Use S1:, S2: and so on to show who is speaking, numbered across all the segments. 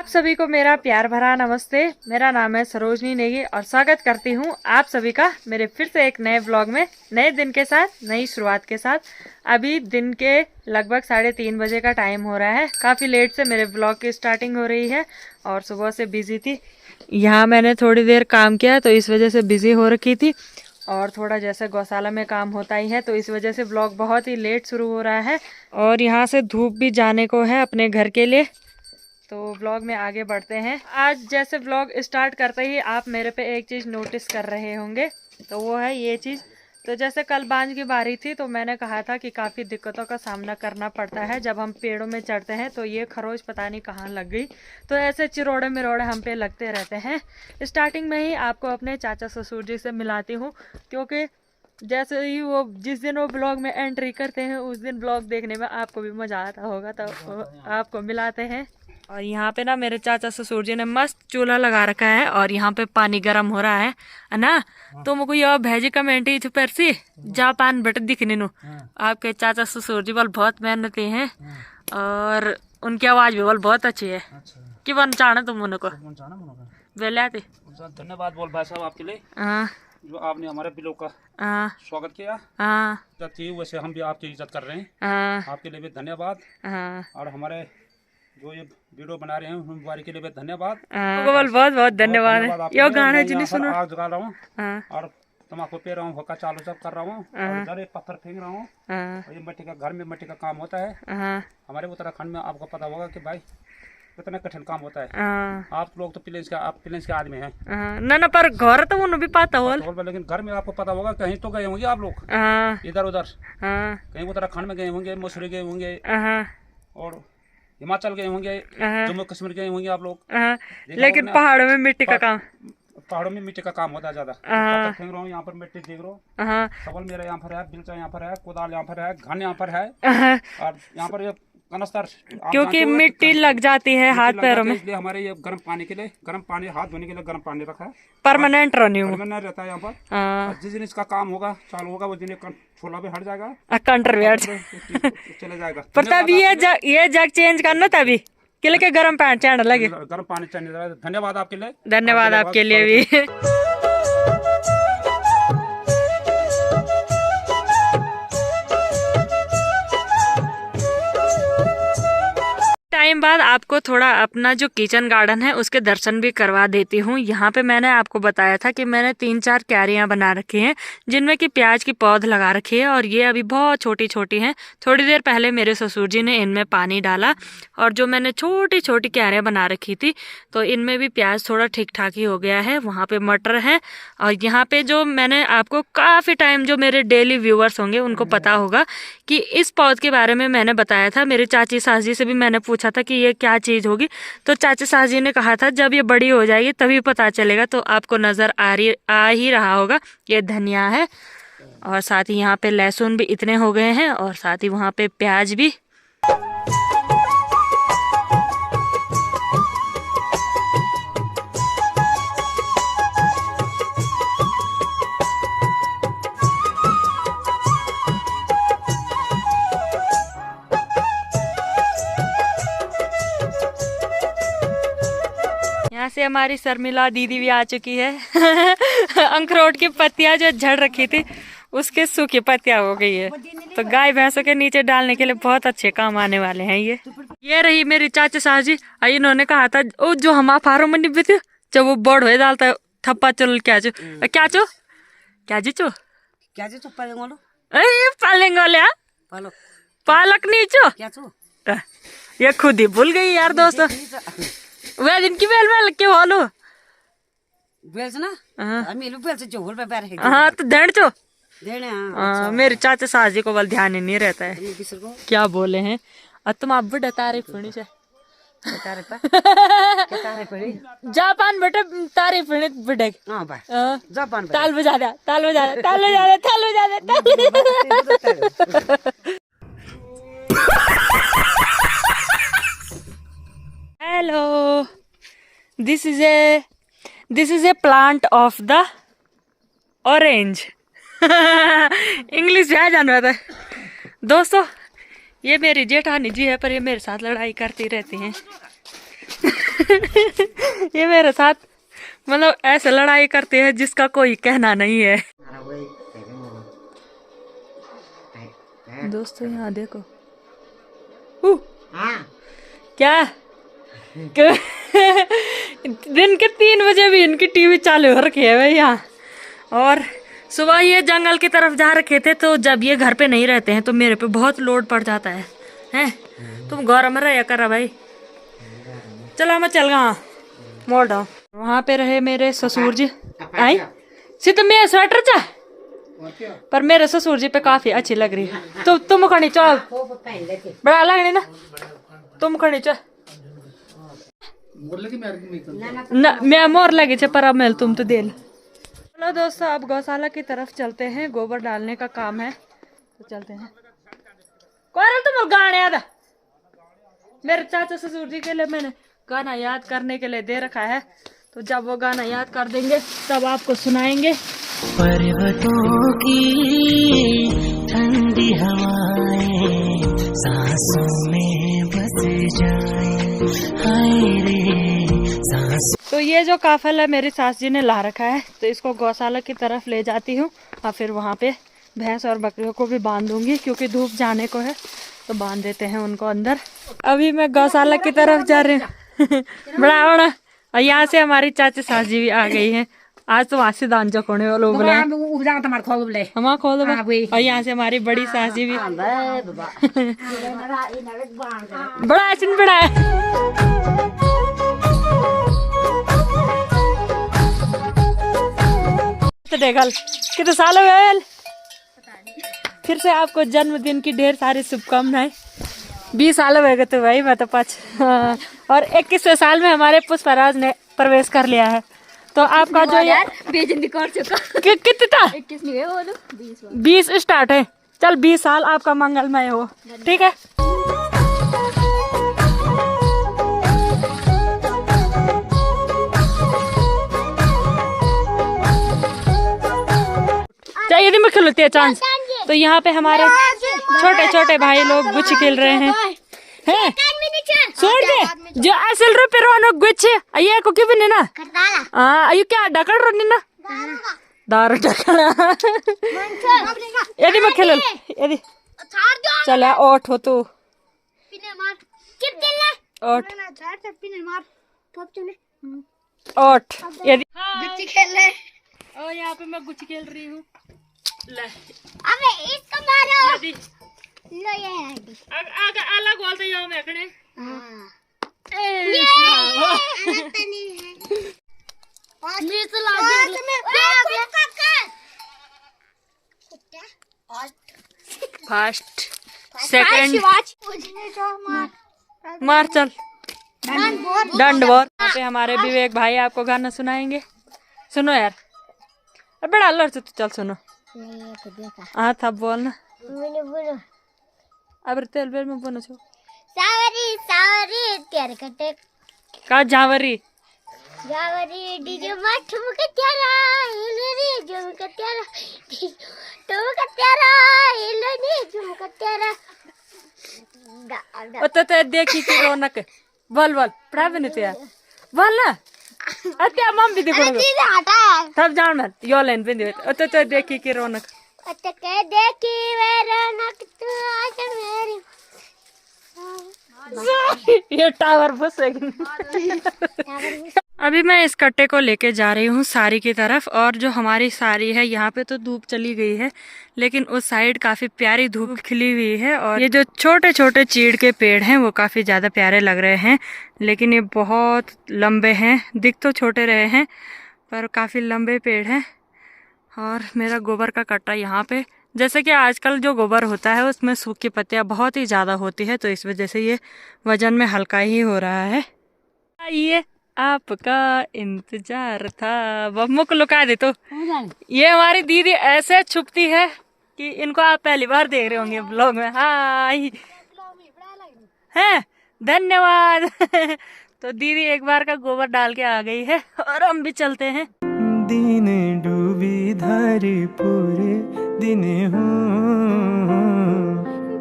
S1: सभी को मेरा प्यार भरा नमस्ते। मेरा नाम है सरोजनी नेगी और स्वागत करती हूँ आप सभी का मेरे फिर से एक नए ब्लॉग में, नए दिन के साथ, नई शुरुआत के साथ। अभी दिन के लगभग 3:30 बजे का टाइम हो रहा है। काफ़ी लेट से मेरे ब्लॉग की स्टार्टिंग हो रही है और सुबह से बिजी थी। यहाँ मैंने थोड़ी देर काम किया तो इस वजह से बिजी हो रखी थी और थोड़ा जैसे गौशाला में काम होता ही है तो इस वजह से ब्लॉग बहुत ही लेट शुरू हो रहा है। और यहाँ से धूप भी जाने को है अपने घर के लिए, तो व्लॉग में आगे बढ़ते हैं। आज जैसे व्लॉग स्टार्ट करते ही आप मेरे पे एक चीज़ नोटिस कर रहे होंगे, तो वो है ये चीज़। तो जैसे कल बांझ की बारी थी तो मैंने कहा था कि काफ़ी दिक्कतों का सामना करना पड़ता है जब हम पेड़ों में चढ़ते हैं। तो ये खरोच पता नहीं कहाँ लग गई, तो ऐसे चिरोड़े मिरोड़े हम पे लगते रहते हैं। स्टार्टिंग में ही आपको अपने चाचा ससुर जी से मिलाती हूँ, क्योंकि जैसे ही वो जिस दिन वो ब्लॉग में एंट्री करते हैं उस दिन ब्लॉग देखने में आपको भी मज़ा आता होगा, तो आपको मिलाते हैं। और यहाँ पे ना मेरे चाचा ससुर जी ने मस्त चूल्हा लगा रखा है और यहाँ पे पानी गर्म हो रहा है ना। तो मुझको यह भेजी कमेंट ही पर सी जा पान बट दिखने नु। आपके चाचा ससुर जी बल बहुत मेहनती हैं और उनकी आवाज भी बल बहुत अच्छी है। कि बन चाहना तुम उनको बेले आते।
S2: धन्यवाद बोल भाई साहब आपके लिए, जो आपने हमारे बिलों का स्वागत किया। इज्जत की वैसे हम भी आपकी इज्जत कर रहे हैं। आपके लिए भी धन्यवाद। और हमारे जो ये वीडियो बना रहे हैं उनके के लिए भी धन्यवाद।
S1: बहुत बहुत धन्यवाद। यो गाना जिन्हें सुनो
S2: आग जगा रहा हूँ और तम्बाकू पी रहा हूँ, हुक्का चालू सब कर रहा हूँ और इधर एक पत्थर फेंक रहा हूँ। और ये मिट्टी का घर में मिट्टी का काम होता है हमारे उत्तराखंड में। आपको पता होगा कि भाई कितना कठिन काम होता है। आप लोग तो प्लेन्स के आदमी हैं
S1: ना पर घर तो उन्हें भी पता हो,
S2: लेकिन घर में आपको पता होगा कहीं तो गए होंगे आप लोग इधर उधर। कहीं उत्तराखंड में गए होंगे, मसूरी गए होंगे और हिमाचल गए होंगे, जम्मू कश्मीर गए होंगे आप लोग।
S1: लेकिन पहाड़ों में मिट्टी का काम,
S2: पहाड़ों में मिट्टी का काम होता है ज्यादा। फेंक रहा हूँ यहाँ पर मिट्टी देख रहा हूँ। सबल मेरा यहाँ पर है, बिलचा यहाँ पर है, कुदाल यहाँ पर है, घन यहाँ पर है और यहाँ पर ये कनस्तर,
S1: क्योंकि मिट्टी लग जाती है हाथ पैरों में।
S2: इसलिए हमारे ये गर्म पानी के लिए, गर्म पानी हाथ धोने के लिए गर्म पानी रखा है।
S1: परमानेंट
S2: परमानेंट रहता है यहाँ पर। जिस दिन इसका काम होगा चालू होगा उस दिन छोला भी हट जाएगा,
S1: कंटर भी हट
S2: चले जाएगा।
S1: पर तभी ये जग चेंज करना तभी के लिए गर्म पानी चढ़ने लगे।
S2: गर्म पानी चढ़ने लगे। धन्यवाद आपके लिए,
S1: धन्यवाद आपके लिए भी। टाइम बाद आपको थोड़ा अपना जो किचन गार्डन है उसके दर्शन भी करवा देती हूँ। यहाँ पे मैंने आपको बताया था कि मैंने 3-4 क्यारियाँ बना रखी हैं जिनमें कि प्याज की पौध लगा रखी है और ये अभी बहुत छोटी छोटी हैं। थोड़ी देर पहले मेरे ससुर जी ने इनमें पानी डाला और जो मैंने छोटी छोटी क्यारियाँ बना रखी थी तो इनमें भी प्याज थोड़ा ठीक ठाक ही हो गया है। वहाँ पे मटर है और यहाँ पे जो मैंने आपको काफ़ी टाइम, जो मेरे डेली व्यूअर्स होंगे उनको पता होगा कि इस पौध के बारे में मैंने बताया था। मेरी चाची सास जी से भी मैंने पूछा था कि ये क्या चीज होगी, तो चाचा सास जी ने कहा था जब ये बड़ी हो जाएगी तभी पता चलेगा। तो आपको नजर आ ही रहा होगा, ये धनिया है और साथ ही यहाँ पे लहसुन भी इतने हो गए हैं और साथ ही वहाँ पे प्याज भी। यहाँ से हमारी शर्मिला दीदी भी आ चुकी है। अखरोट की पत्तियां जो झड़ रखी थी उसके सूखी पत्तियां हो गई है, तो गाय भैंसों के नीचे डालने के लिए बहुत अच्छे काम आने वाले हैं। ये रही मेरी चाचा सास जी। इन्होंने कहा था ओ जो हम फार्म में निभे थे जब वो बड़ हो डालता थप्पा चल क्या चो क्या चो क्या जी चो क्या चो पालेंगे पालक नहीं चो। ये खुद ही भूल गई यार दोस्तों। वह दिन की बेल के बोलो बेल ना बेल से जो पे पैर है। हाँ तो देण चो मेरे चाचा सास जी को बल ध्यान ही नहीं रहता है क्या बोले हैं। और तुम आप बड़ा तारीफ होनी से जापान बेटे तारीफ होने बड़े जापान ताल बजा दे ताल बजा दे ताल बजा दे ताल बजा दे। Hello, this is a plant of the orange। English में जान रहा था दोस्तों। ये मेरी जेठानी जी है पर ये मेरे साथ लड़ाई करती रहती हैं। ये मेरे साथ मतलब ऐसे लड़ाई करते हैं जिसका कोई कहना नहीं है। दोस्तों यहाँ देखो क्या दिन के 3 बजे भी इनकी टीवी चालू हो रखी है भैया। और सुबह ये जंगल की तरफ जा रखे थे, तो जब ये घर पे नहीं रहते हैं तो मेरे पे बहुत लोड पड़ जाता है। हैं तुम गौरव में रहा कर भाई। चलो मैं चल गया मोड़ डाउन। वहाँ पे रहे मेरे ससुर जी। आई सिर्फ मैं स्वेटर चा पर मेरे ससुर जी पे काफी अच्छी लग रही है। तो तुम खड़ी चल बड़ा लग रही ना, तुम खड़ी चल मैं मोर लगी छे पर अब मेल तुम तो देल। चलो दोस्तों अब गौशाला की तरफ चलते हैं, गोबर डालने का काम है तो चलते हैं। कौन तुम गाने याद मेरे चाचा ससुर जी के लिए मैंने गाना याद करने के लिए दे रखा है, तो जब वो गाना याद कर देंगे तब आपको सुनाएंगे।
S3: पर्वतों की ठंडी हवाएं सांसों में बस जाए, हाय रे सांस।
S1: तो ये जो काफल है मेरी सास जी ने ला रखा है, तो इसको गौशाला की तरफ ले जाती हूँ और फिर वहाँ पे भैंस और बकरियों को भी बांध दूंगी, क्योंकि धूप जाने को है तो बांध देते हैं उनको अंदर। अभी मैं गौशाला की तरफ जा रही हूँ। बड़ा बड़ा और यहाँ से हमारी चाची सास जी भी आ गई हैं। आज तो वहाँ से दान चकोने वालों बोले हमारा खोल दो। और यहाँ से हमारी बड़ी सास जी भी बड़ा चिन बड़ा है। तो देखल कितने साल हो गए। फिर से आपको जन्मदिन की ढेर सारी शुभकामनाएं। 20 साल हो गए तो भाई मैं तो 5 और 21वें साल में हमारे पुष्पराज ने प्रवेश कर लिया है। तो आपका जो ये कितना 20 स्टार्ट है। चल 20 साल आपका मंगलमय हो, ठीक है। यदि मैं खेलती है चांस तो यहाँ पे हमारे छोटे छोटे भाई लोग गुच्छ खेल रहे हैं। हैं छोड़ दे जो असल रुपये रोनो गुच्छ ये को क्यों ना अयो क्या डकड़ रो ना दार डकड़ा। यदि मैं खेल यदि चल ओठ हो तू ओठ ओठ यदि गुच्छ खेल रहे और यहाँ पे मैं गुच्छ खेल रही हूँ।
S4: अबे इसको मारो लो ये
S1: आगे अलग बोलते जाओ मैं खड़े। फर्स्ट सेकंड मार चल दंड बोल। यहाँ पे हमारे विवेक भाई आपको गाना सुनाएंगे। सुनो यार बड़ा अल्लर से तू चल सुनो। हाँ था बोलना अब तेल बेल में बोलो छो
S4: सावरी सावरी तेरे कटे
S1: का जावरी
S4: जावरी डीजे मठ मुके तेरा हिलरी झुमका तेरा तुमका तेरा हिलनी झुमका तेरा
S1: तो देखी की रौनक बोल बोल पढ़ा भी नहीं तो यार बोल ना अत्या मम भी देखो तब जान मत यो लाइन पे दे तो देखी की रौनक
S4: के देखी वे रौनक तू आज मेरी
S1: ये टावर फंसेगी। अभी मैं इस कट्टे को लेके जा रही हूँ सारी की तरफ, और जो हमारी सारी है यहाँ पे तो धूप चली गई है, लेकिन उस साइड काफी प्यारी धूप खिली हुई है। और ये जो छोटे छोटे चीड़ के पेड़ हैं वो काफी ज्यादा प्यारे लग रहे हैं, लेकिन ये बहुत लंबे हैं। दिख तो छोटे रहे हैं पर काफी लंबे पेड़ हैं। और मेरा गोबर का कट्टा यहाँ पे, जैसे कि आजकल जो गोबर होता है उसमें सूखी पत्तियाँ बहुत ही ज़्यादा होती है, तो इस वजह से ये वजन में हल्का ही हो रहा है। ये आपका इंतजार था। बम्मू को लुका दे। तो ये हमारी दीदी ऐसे छुपती है कि इनको आप पहली बार देख रहे होंगे ब्लॉग में। हाय है धन्यवाद। तो दीदी एक बार का गोबर डाल के आ गई है और हम भी चलते हैं।
S3: दिन डूबी धारे पूरे दिन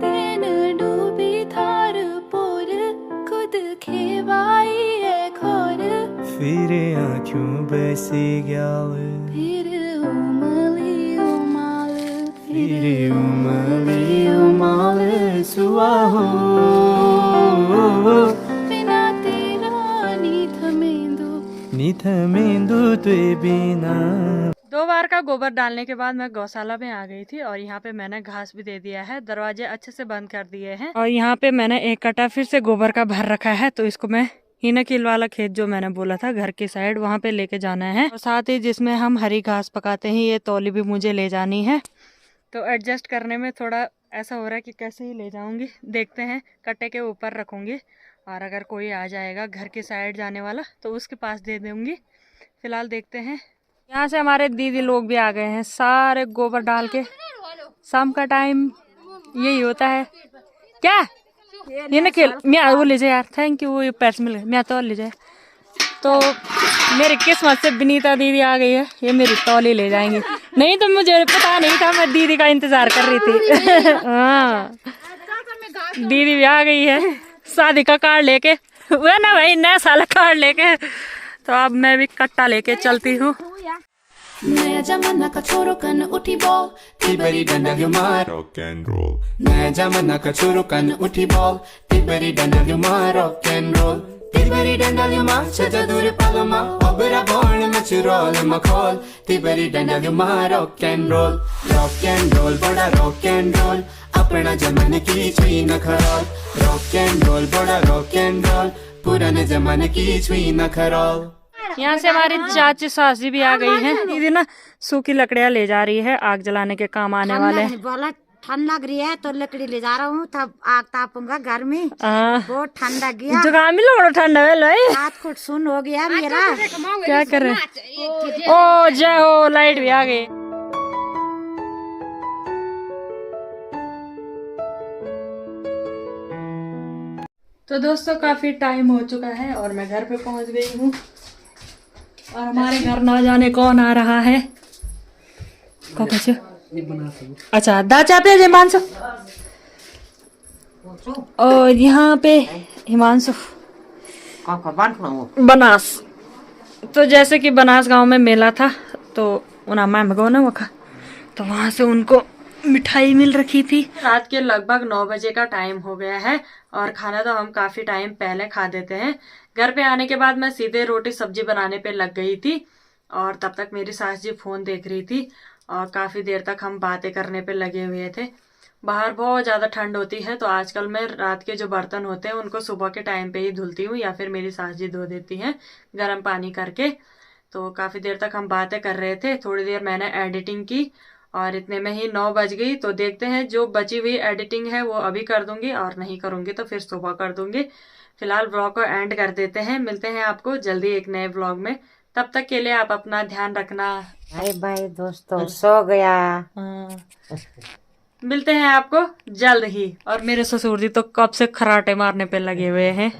S3: दिन डूबी धार पूरे खुद खेवाई है खो फिर आँखों बसे ग्याल फिर उमली सुआ हो निथमेंदु तुए बिना।
S1: 2 बार का गोबर डालने के बाद मैं गौशाला में आ गई थी और यहाँ पे मैंने घास भी दे दिया है, दरवाजे अच्छे से बंद कर दिए हैं और यहाँ पे मैंने एक कट्टा फिर से गोबर का भर रखा है। तो इसको मैं हिनाकिल वाला खेत जो मैंने बोला था घर की साइड वहाँ पे लेके जाना है और साथ ही जिसमें हम हरी घास पकाते हैं ये तौली भी मुझे ले जानी है। तो एडजस्ट करने में थोड़ा ऐसा हो रहा है कि कैसे ही ले जाऊंगी, देखते हैं। कट्टे के ऊपर रखूंगी और अगर कोई आ जाएगा घर की साइड जाने वाला तो उसके पास दे दूंगी। फिलहाल देखते हैं। यहाँ से हमारे दीदी लोग भी आ गए हैं, सारे गोबर डाल के। शाम का टाइम यही होता है क्या। ये ना खेल मैं वो ले जाए यार, थैंक यू। वो पैसे मिल गए, मैं तो ले जाए। तो मेरी किस्मत से विनीता दीदी आ गई है, ये मेरी तौली ले जाएंगी। नहीं तो मुझे पता नहीं था, मैं दीदी का इंतजार कर रही थी। हाँ दीदी भी आ गई है शादी का कार्ड लेके, वो ना भाई नया साल कार्ड लेके। तो अब मैं भी कट्टा लेके चलती हूँ।
S5: नया जमाना का छोरो कन उठी बॉल तिबरी डंडल यू मार रॉक एंड रोल। नया जमाना का छोरो कन उठी बॉल तिबरी डंडल यू मार रॉक एंड रोल। तिबरी डंडल यू मार छजा दूर पालमा ओबरा बोन मच रोल मखोल। तिबरी डंडल यू मार रॉक एंड रोल बड़ा रॉक एंड रोल। अपना जमाने की छुई न खरोल। रॉक एंड रोल बड़ा रॉक एंड रोल। पुराने जमाने की छुई न खरोल।
S1: यहाँ से हमारी चाची सासी भी आ गई हैं। दीदी ना सूखी लकड़ियाँ ले जा रही है, आग जलाने के काम आने वाले हैं।
S6: बोला ठंड लग रही है तो लकड़ी ले जा रहा हूँ, तब आग तापूंगा घर में। बहुत ठंडा गया,
S1: जुकाम भी लोड़ा ठंडा है लो।
S6: हाथ खुद सुन हो गया मेरा।
S1: क्या कर रहे? ओ जय हो, लाइट भी आ गई। तो दोस्तों काफी टाइम हो चुका है और मैं घर पे पहुंच गई हूँ और हमारे घर ना जाने कौन आ रहा है। अच्छा दाचा पे हिमांशु और यहाँ पे हिमांशु बनास। तो जैसे कि बनास गांव में मेला था तो उन्हें गो ना वखा, तो वहां से उनको मिठाई मिल रखी थी। रात के लगभग 9 बजे का टाइम हो गया है और खाना तो हम काफी टाइम पहले खा देते हैं। घर पे आने के बाद मैं सीधे रोटी सब्जी बनाने पे लग गई थी और तब तक मेरी सास जी फोन देख रही थी और काफी देर तक हम बातें करने पे लगे हुए थे। बाहर बहुत ज्यादा ठंड होती है तो आजकल मैं रात के जो बर्तन होते हैं उनको सुबह के टाइम पे ही धुलती हूँ या फिर मेरी सास जी धो देती हैं गर्म पानी करके। तो काफी देर तक हम बातें कर रहे थे, थोड़ी देर मैंने एडिटिंग की और इतने में ही 9 बज गई। तो देखते हैं, जो बची हुई एडिटिंग है वो अभी कर दूंगी और नहीं करूंगी तो फिर सुबह कर दूंगी। फिलहाल ब्लॉग को एंड कर देते हैं, मिलते हैं आपको जल्दी एक नए ब्लॉग में। तब तक के लिए आप अपना ध्यान रखना।
S6: बाय बाय दोस्तों, सो गया।
S1: मिलते हैं आपको जल्द ही। और मेरे ससुर जी तो कब से खराटे मारने पे लगे हुए हैं।